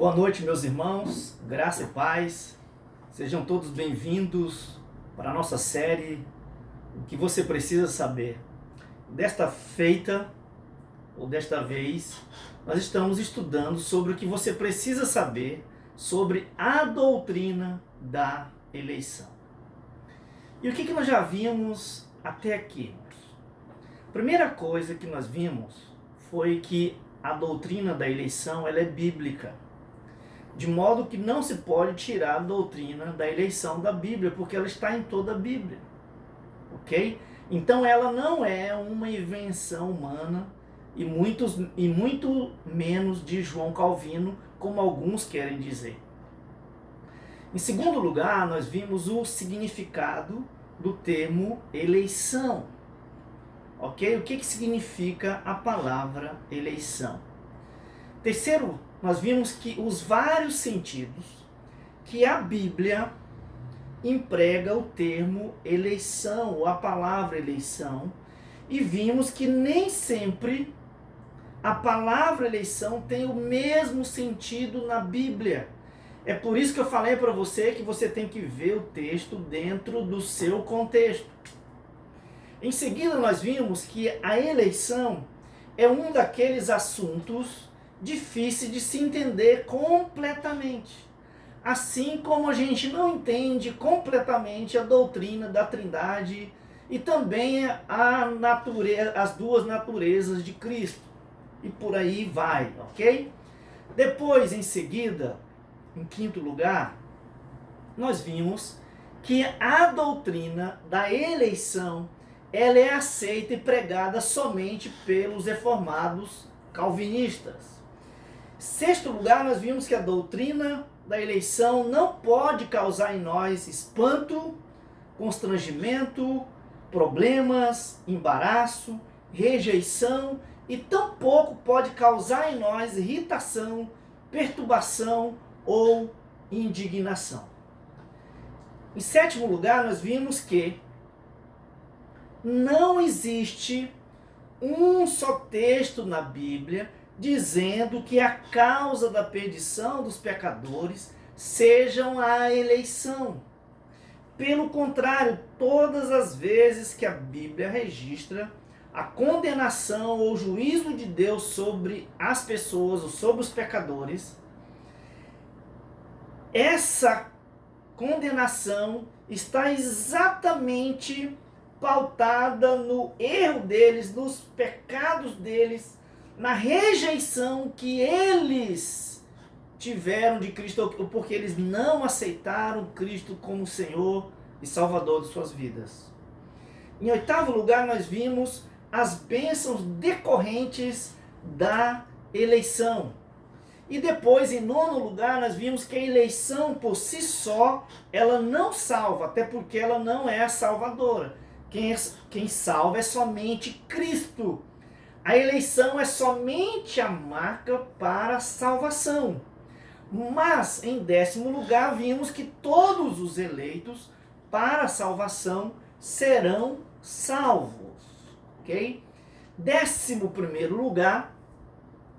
Boa noite, meus irmãos, graça e paz. Sejam todos bem-vindos para a nossa série O que você precisa saber. Desta feita, ou desta vez, nós estamos estudando sobre o que você precisa saber sobre a doutrina da eleição. E o que nós já vimos até aqui? A primeira coisa que nós vimos foi que a doutrina da eleição ela é bíblica. De modo que não se pode tirar a doutrina da eleição da Bíblia, porque ela está em toda a Bíblia. Ok? Então ela não é uma invenção humana e muito menos de João Calvino, como alguns querem dizer. Em segundo lugar, nós vimos o significado do termo eleição. Ok? O que significa a palavra eleição? Terceiro, nós vimos que os vários sentidos que a Bíblia emprega o termo eleição, ou a palavra eleição, e vimos que nem sempre a palavra eleição tem o mesmo sentido na Bíblia. É por isso que eu falei para você que você tem que ver o texto dentro do seu contexto. Em seguida, nós vimos que a eleição é um daqueles assuntos difícil de se entender completamente. Assim como a gente não entende completamente a doutrina da Trindade e também as duas naturezas de Cristo. E por aí vai, ok? Depois, em seguida, em quinto lugar, nós vimos que a doutrina da eleição ela é aceita e pregada somente pelos reformados calvinistas. Sexto lugar, nós vimos que a doutrina da eleição não pode causar em nós espanto, constrangimento, problemas, embaraço, rejeição e tampouco pode causar em nós irritação, perturbação ou indignação. Em sétimo lugar, nós vimos que não existe um só texto na Bíblia dizendo que a causa da perdição dos pecadores sejam a eleição. Pelo contrário, todas as vezes que a Bíblia registra a condenação ou juízo de Deus sobre as pessoas ou sobre os pecadores, essa condenação está exatamente pautada no erro deles, nos pecados deles, na rejeição que eles tiveram de Cristo, porque eles não aceitaram Cristo como Senhor e Salvador de suas vidas. Em oitavo lugar, nós vimos as bênçãos decorrentes da eleição. E depois, em nono lugar, nós vimos que a eleição por si só, ela não salva, até porque ela não é a salvadora. Quem salva é somente Cristo. A eleição é somente a marca para a salvação. Mas, em décimo lugar, vimos que todos os eleitos para a salvação serão salvos. Ok? Décimo primeiro lugar,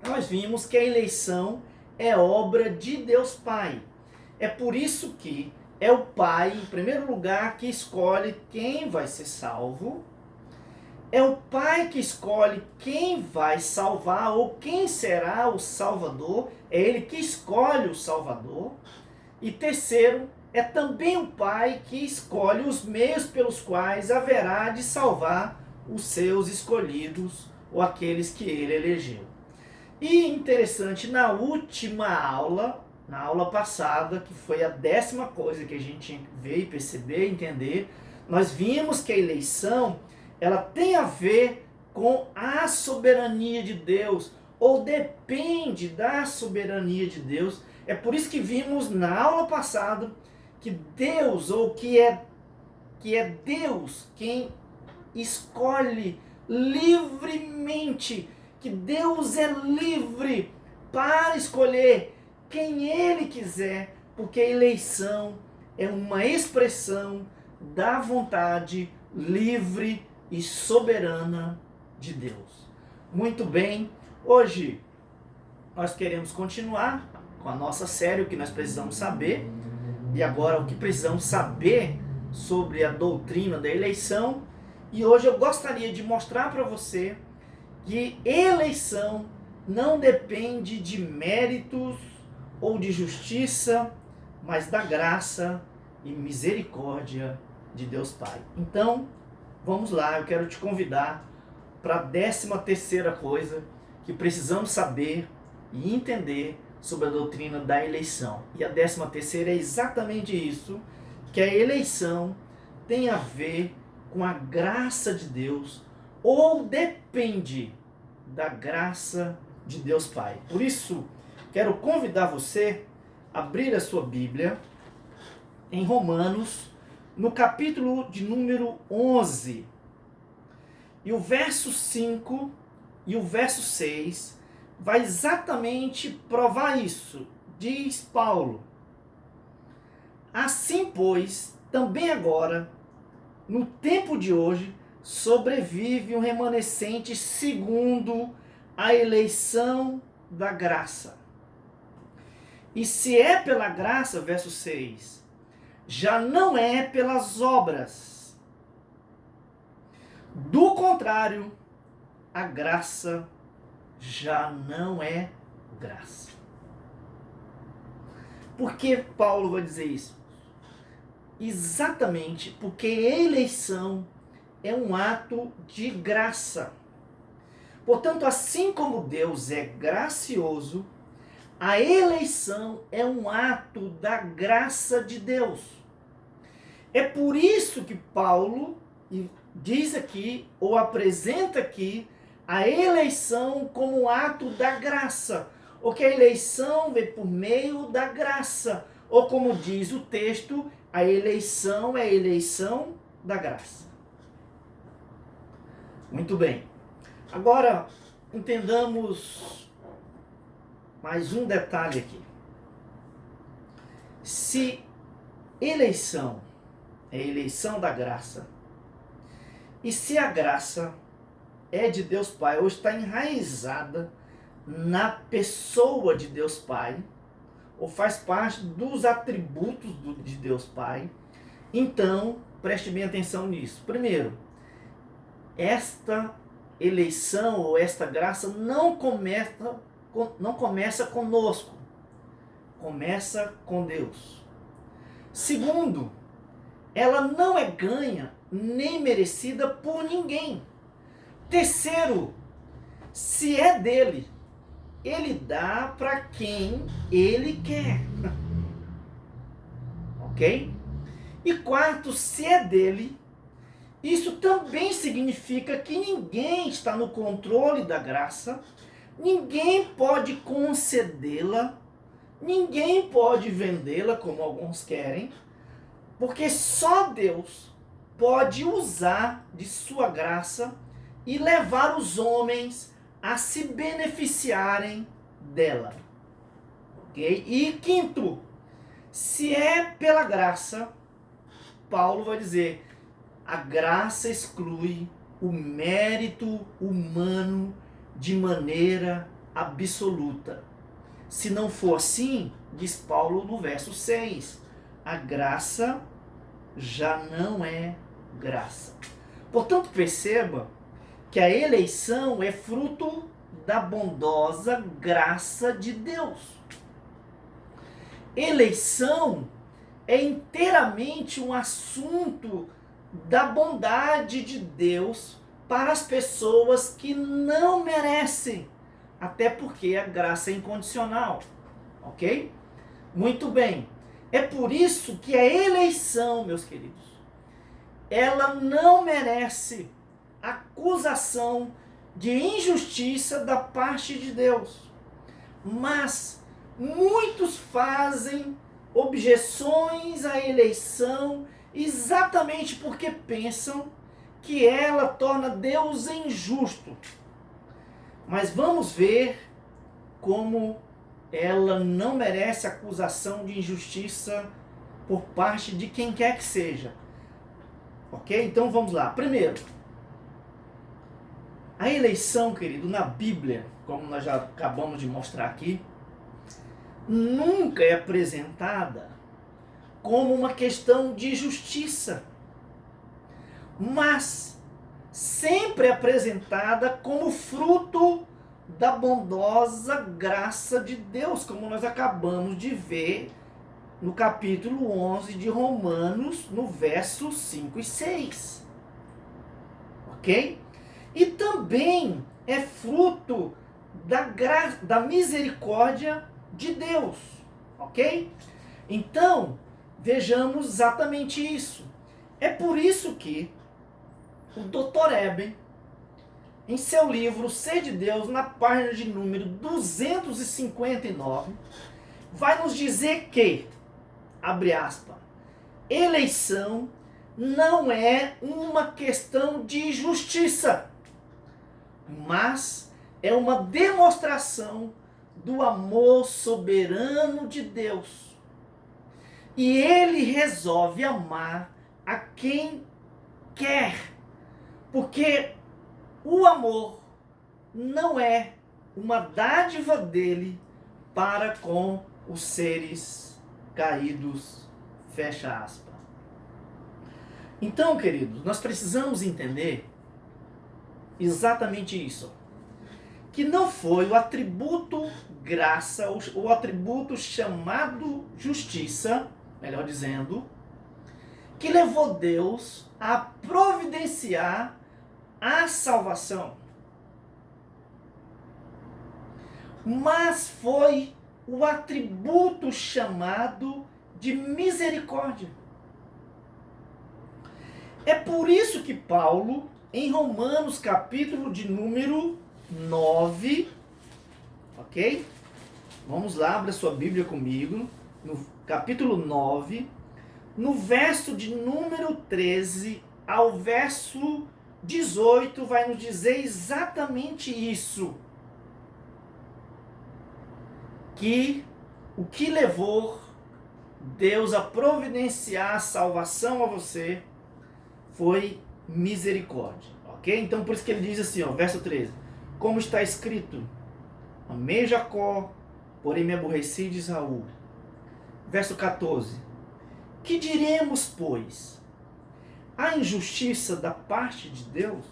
nós vimos que a eleição é obra de Deus Pai. É por isso que é o Pai, em primeiro lugar, que escolhe quem vai ser salvo. É o Pai que escolhe quem vai salvar ou quem será o Salvador. É Ele que escolhe o Salvador. E terceiro, é também o Pai que escolhe os meios pelos quais haverá de salvar os seus escolhidos ou aqueles que Ele elegeu. E interessante, na última aula, na aula passada, que foi a 10ª coisa que a gente veio perceber, entender, nós vimos que a eleição ela tem a ver com a soberania de Deus, ou depende da soberania de Deus. É por isso que vimos na aula passada que Deus, ou que é Deus quem escolhe livremente, que Deus é livre para escolher quem Ele quiser, porque a eleição é uma expressão da vontade livre e soberana de Deus. Muito bem, hoje nós queremos continuar com a nossa série, o que nós precisamos saber. E agora, o que precisamos saber sobre a doutrina da eleição. E hoje eu gostaria de mostrar para você que eleição não depende de méritos ou de justiça, mas da graça e misericórdia de Deus Pai. Então, vamos lá, eu quero te convidar para a 13ª coisa que precisamos saber e entender sobre a doutrina da eleição. E a 13ª é exatamente isso, que a eleição tem a ver com a graça de Deus ou depende da graça de Deus Pai. Por isso, quero convidar você a abrir a sua Bíblia em Romanos, no capítulo de número 11. E o verso 5 e o verso 6 vai exatamente provar isso. Diz Paulo: assim, pois, também agora, no tempo de hoje, sobrevive um remanescente segundo a eleição da graça. E se é pela graça, verso 6, já não é pelas obras. Do contrário, a graça já não é graça. Por que Paulo vai dizer isso? Exatamente porque eleição é um ato de graça. Portanto, assim como Deus é gracioso, a eleição é um ato da graça de Deus. É por isso que Paulo diz aqui, ou apresenta aqui, a eleição como um ato da graça. Ou que a eleição vem por meio da graça. Ou como diz o texto, a eleição é a eleição da graça. Muito bem. Agora, entendamos mais um detalhe aqui. Se eleição é a eleição da graça, e se a graça é de Deus Pai, ou está enraizada na pessoa de Deus Pai, ou faz parte dos atributos de Deus Pai, então preste bem atenção nisso. Primeiro, esta eleição ou esta graça não começa conosco, começa com Deus. Segundo, ela não é ganha nem merecida por ninguém. Terceiro, se é dele, ele dá para quem ele quer. Ok? E quarto, se é dele, isso também significa que ninguém está no controle da graça, ninguém pode concedê-la, ninguém pode vendê-la, como alguns querem, porque só Deus pode usar de sua graça e levar os homens a se beneficiarem dela. Ok? E quinto, se é pela graça, Paulo vai dizer, a graça exclui o mérito humano de maneira absoluta. Se não for assim, diz Paulo no verso 6, a graça já não é graça. Portanto, perceba que a eleição é fruto da bondosa graça de Deus. Eleição é inteiramente um assunto da bondade de Deus para as pessoas que não merecem, até porque a graça é incondicional, ok? Muito bem, é por isso que a eleição, meus queridos, ela não merece acusação de injustiça da parte de Deus, mas muitos fazem objeções à eleição exatamente porque pensam que ela torna Deus injusto. Mas vamos ver como ela não merece acusação de injustiça por parte de quem quer que seja. Ok? Então vamos lá. Primeiro, a eleição, querido, na Bíblia, como nós já acabamos de mostrar aqui, nunca é apresentada como uma questão de justiça, mas sempre é apresentada como fruto da bondosa graça de Deus, como nós acabamos de ver no capítulo 11 de Romanos, no versos 5 e 6. Ok? E também é fruto da misericórdia de Deus. Ok? Então, vejamos exatamente isso. É por isso que o Dr. Eben, em seu livro Ser de Deus, na página de número 259, vai nos dizer que, abre aspas, eleição não é uma questão de justiça, mas é uma demonstração do amor soberano de Deus. E ele resolve amar a quem quer, porque o amor não é uma dádiva dele para com os seres caídos, fecha aspas. Então, queridos, nós precisamos entender exatamente isso, que não foi o atributo graça, o atributo chamado justiça, melhor dizendo, que levou Deus a providenciar a salvação, mas foi o atributo chamado de misericórdia. É por isso que Paulo, em Romanos capítulo de número 9, ok? Vamos lá, abra sua Bíblia comigo, no capítulo 9, no verso de número 13 ao verso 18, vai nos dizer exatamente isso. Que o que levou Deus a providenciar a salvação a você foi misericórdia, ok? Então por isso que ele diz assim, ó, verso 13: como está escrito, amei Jacó, porém me aborreci de Esaú. Verso 14: que diremos, pois? Há injustiça da parte de Deus?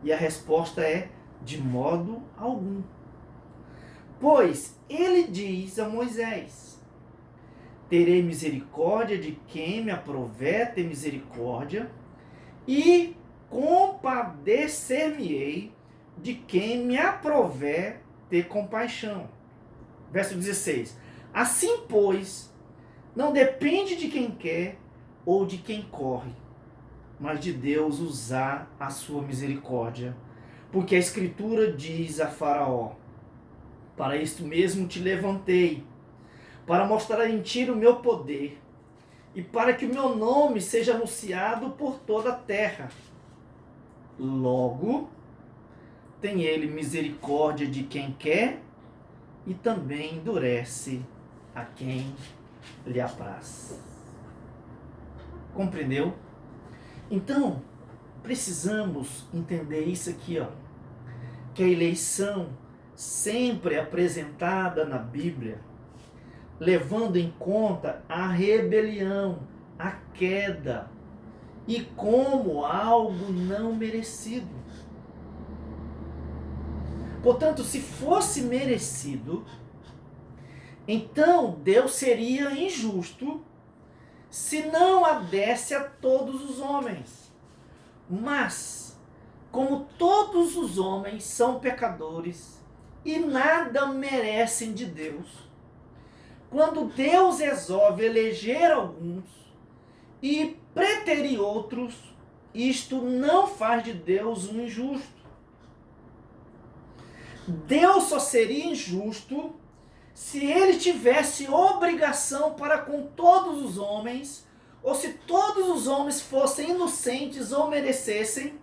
E a resposta é: de modo algum. Pois ele diz a Moisés: terei misericórdia de quem me aprover ter misericórdia, e compadecer-me-ei de quem me aprover ter compaixão. Verso 16: assim, pois, não depende de quem quer ou de quem corre, mas de Deus usar a sua misericórdia. Porque a Escritura diz a Faraó: para isto mesmo te levantei, para mostrar em ti o meu poder, e para que o meu nome seja anunciado por toda a terra. Logo, tem ele misericórdia de quem quer, e também endurece a quem lhe apraz. Compreendeu? Então, precisamos entender isso aqui, ó, que a eleição sempre é apresentada na Bíblia, levando em conta a rebelião, a queda, e como algo não merecido. Portanto, se fosse merecido, então Deus seria injusto se não a desse a todos os homens. Mas, como todos os homens são pecadores e nada merecem de Deus, quando Deus resolve eleger alguns e preterir outros, isto não faz de Deus um injusto. Deus só seria injusto se ele tivesse obrigação para com todos os homens, ou se todos os homens fossem inocentes ou merecessem,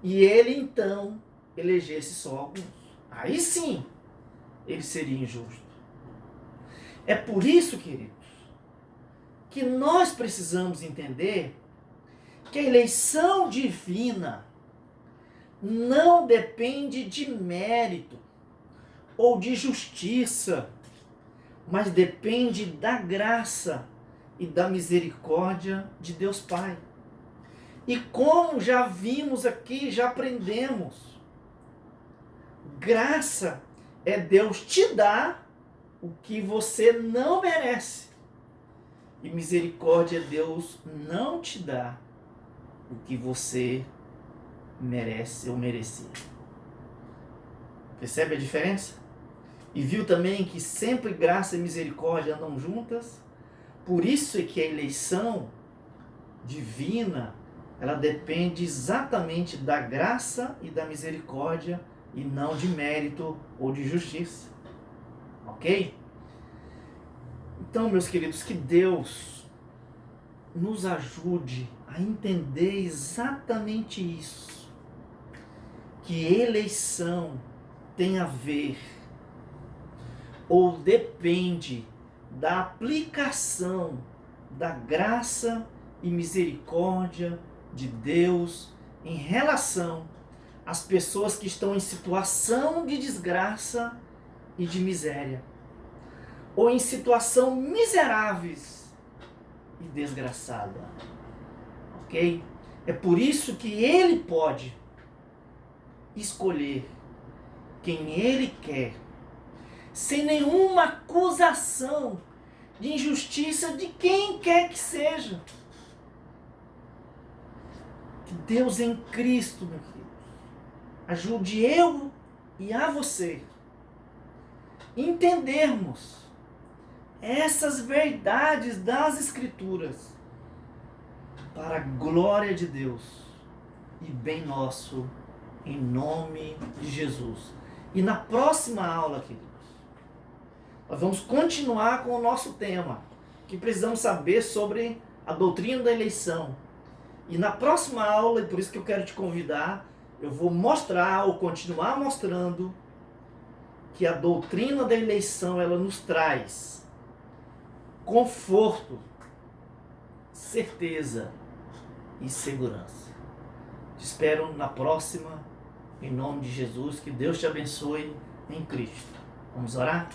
e ele então elegesse só alguns. Aí sim, ele seria injusto. É por isso, queridos, que nós precisamos entender que a eleição divina não depende de mérito ou de justiça, mas depende da graça e da misericórdia de Deus Pai. E como já vimos aqui, já aprendemos, graça é Deus te dar o que você não merece. E misericórdia é Deus não te dar o que você merece ou merecia. Percebe a diferença? E viu também que sempre graça e misericórdia andam juntas? Por isso é que a eleição divina, ela depende exatamente da graça e da misericórdia e não de mérito ou de justiça. Ok? Então, meus queridos, que Deus nos ajude a entender exatamente isso. Que eleição tem a ver ou depende da aplicação da graça e misericórdia de Deus em relação às pessoas que estão em situação de desgraça e de miséria, ou em situação miseráveis e desgraçada. Ok? É por isso que Ele pode escolher quem Ele quer, sem nenhuma acusação de injustiça de quem quer que seja. Que Deus em Cristo, meu querido, ajude eu e a você entendermos essas verdades das Escrituras para a glória de Deus e bem nosso, em nome de Jesus. E na próxima aula, queridos, nós vamos continuar com o nosso tema, que precisamos saber sobre a doutrina da eleição. E na próxima aula, e por isso que eu quero te convidar, eu vou mostrar ou continuar mostrando que a doutrina da eleição, ela nos traz conforto, certeza e segurança. Te espero na próxima, em nome de Jesus. Que Deus te abençoe em Cristo. Vamos orar?